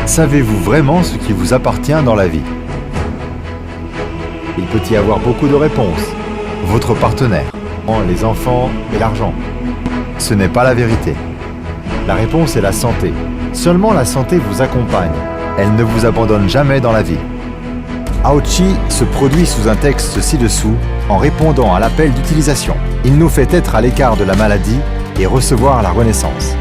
Savez-vous vraiment ce qui vous appartient dans la vie? Il peut y avoir beaucoup de réponses. Votre partenaire, les enfants et l'argent. Ce n'est pas la vérité. La réponse est la santé. Seulement la santé vous accompagne. Elle ne vous abandonne jamais dans la vie. Aochi se produit sous un texte ci-dessous en répondant à l'appel d'utilisation. Il nous fait être à l'écart de la maladie et recevoir la renaissance.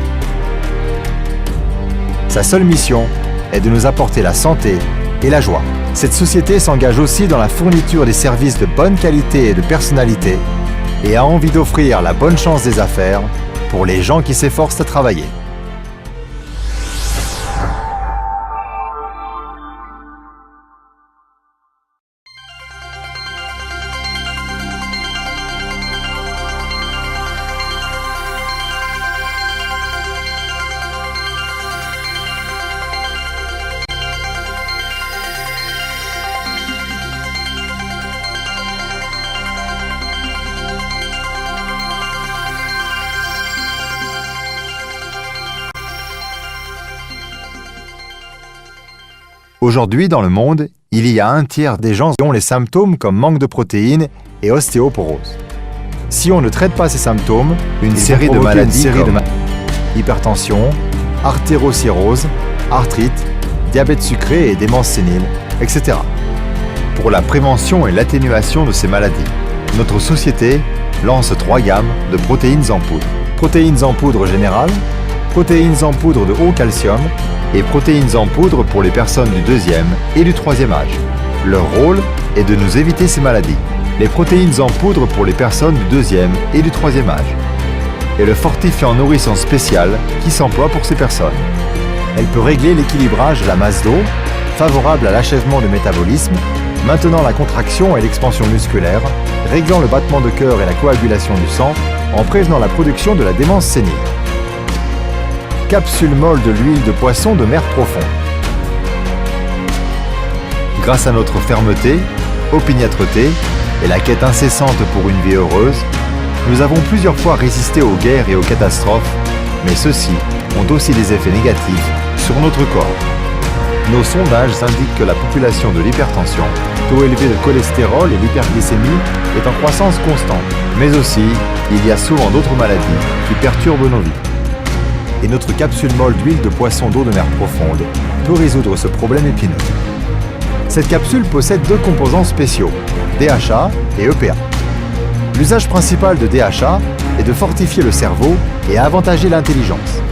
Sa seule mission est de nous apporter la santé et la joie. Cette société s'engage aussi dans la fourniture des services de bonne qualité et de personnalité et a envie d'offrir la bonne chance des affaires pour les gens qui s'efforcent à travailler. Aujourd'hui, dans le monde, il y a un tiers des gens qui ont les symptômes comme manque de protéines et ostéoporose. Si on ne traite pas ces symptômes, une série de maladies comme hypertension, artérocirrhose, arthrite, diabète sucré et démence sénile, etc. Pour la prévention et l'atténuation de ces maladies, notre société lance 3 gammes de protéines en poudre. Protéines en poudre générale, protéines en poudre de haut calcium et protéines en poudre pour les personnes du 2e et du 3e âge. Leur rôle est de nous éviter ces maladies. Les protéines en poudre pour les personnes du 2e et du 3e âge. Et le fortifiant nourrisson spécial qui s'emploie pour ces personnes. Elle peut régler l'équilibrage de la masse d'eau, favorable à l'achèvement du métabolisme, maintenant la contraction et l'expansion musculaire, réglant le battement de cœur et la coagulation du sang, en prévenant la production de la démence sénile. Capsule molle de l'huile de poisson de mer profonde. Grâce à notre fermeté, opiniâtreté et la quête incessante pour une vie heureuse, nous avons plusieurs fois résisté aux guerres et aux catastrophes, mais ceux-ci ont aussi des effets négatifs sur notre corps. Nos sondages indiquent que la population de l'hypertension, taux élevé de cholestérol et l'hyperglycémie est en croissance constante. Mais aussi, il y a souvent d'autres maladies qui perturbent nos vies. Et notre capsule molle d'huile de poisson d'eau de mer profonde peut résoudre ce problème épineux. Cette capsule possède 2 composants spéciaux, DHA et EPA. L'usage principal de DHA est de fortifier le cerveau et avantager l'intelligence.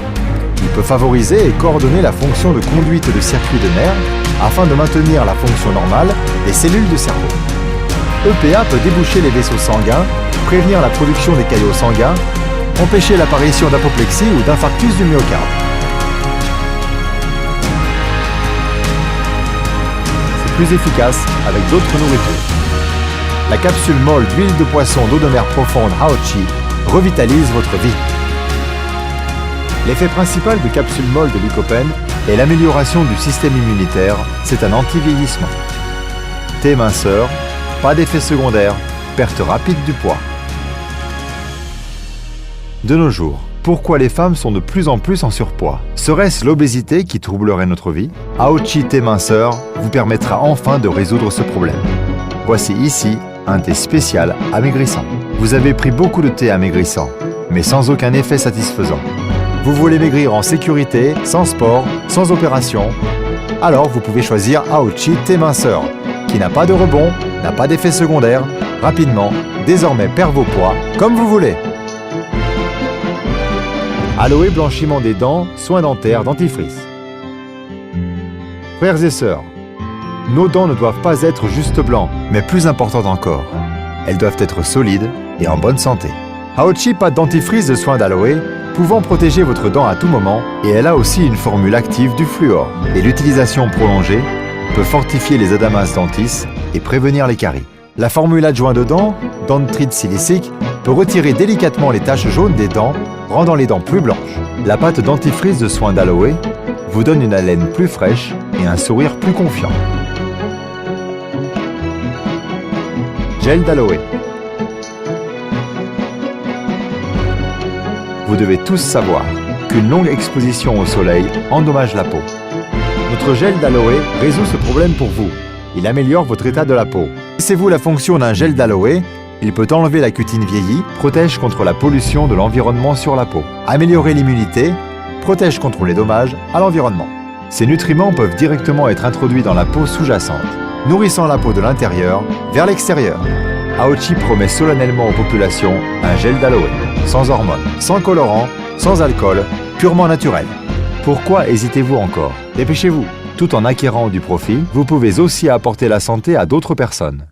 Il peut favoriser et coordonner la fonction de conduite de circuits de nerfs afin de maintenir la fonction normale des cellules de cerveau. EPA peut déboucher les vaisseaux sanguins, prévenir la production des caillots sanguins, empêcher l'apparition d'apoplexie ou d'infarctus du myocarde. C'est plus efficace avec d'autres nourritures. La capsule molle d'huile de poisson d'eau de mer profonde Aochi revitalise votre vie. L'effet principal de capsule molle de lycopène est l'amélioration du système immunitaire, c'est un anti-vieillissement. T-minceur, pas d'effet secondaire, perte rapide du poids. De nos jours, pourquoi les femmes sont de plus en plus en surpoids? Serait-ce l'obésité qui troublerait notre vie? Aochi thé minceur vous permettra enfin de résoudre ce problème. Voici ici un thé spécial amaigrissant. Vous avez pris beaucoup de thé amaigrissant, mais sans aucun effet satisfaisant. Vous voulez maigrir en sécurité, sans sport, sans opération? Alors vous pouvez choisir Aochi thé minceur, qui n'a pas de rebond, n'a pas d'effet secondaire, rapidement, désormais perd vos poids, comme vous voulez. Aloe blanchiment des dents, soins dentaires, dentifrice. Frères et sœurs, nos dents ne doivent pas être juste blancs, mais plus importantes encore, elles doivent être solides et en bonne santé. Aochi pâte dentifrice de soins d'aloe, pouvant protéger votre dent à tout moment, et elle a aussi une formule active du fluor. Et l'utilisation prolongée peut fortifier les adamas dentis et prévenir les caries. La formule adjointe de dents, dentrite silicique, peut retirer délicatement les taches jaunes des dents, rendant les dents plus blanches. La pâte dentifrice de soins d'aloe vous donne une haleine plus fraîche et un sourire plus confiant. Gel d'aloe. Vous devez tous savoir qu'une longue exposition au soleil endommage la peau. Notre gel d'aloe résout ce problème pour vous. Il améliore votre état de la peau. Connaissez-vous la fonction d'un gel d'aloe? Il peut enlever la cutine vieillie, protège contre la pollution de l'environnement sur la peau, améliorer l'immunité, protège contre les dommages à l'environnement. Ces nutriments peuvent directement être introduits dans la peau sous-jacente, nourrissant la peau de l'intérieur vers l'extérieur. Aochi promet solennellement aux populations un gel d'aloe, sans hormones, sans colorants, sans alcool, purement naturel. Pourquoi hésitez-vous encore? Dépêchez-vous! Tout en acquérant du profit, vous pouvez aussi apporter la santé à d'autres personnes.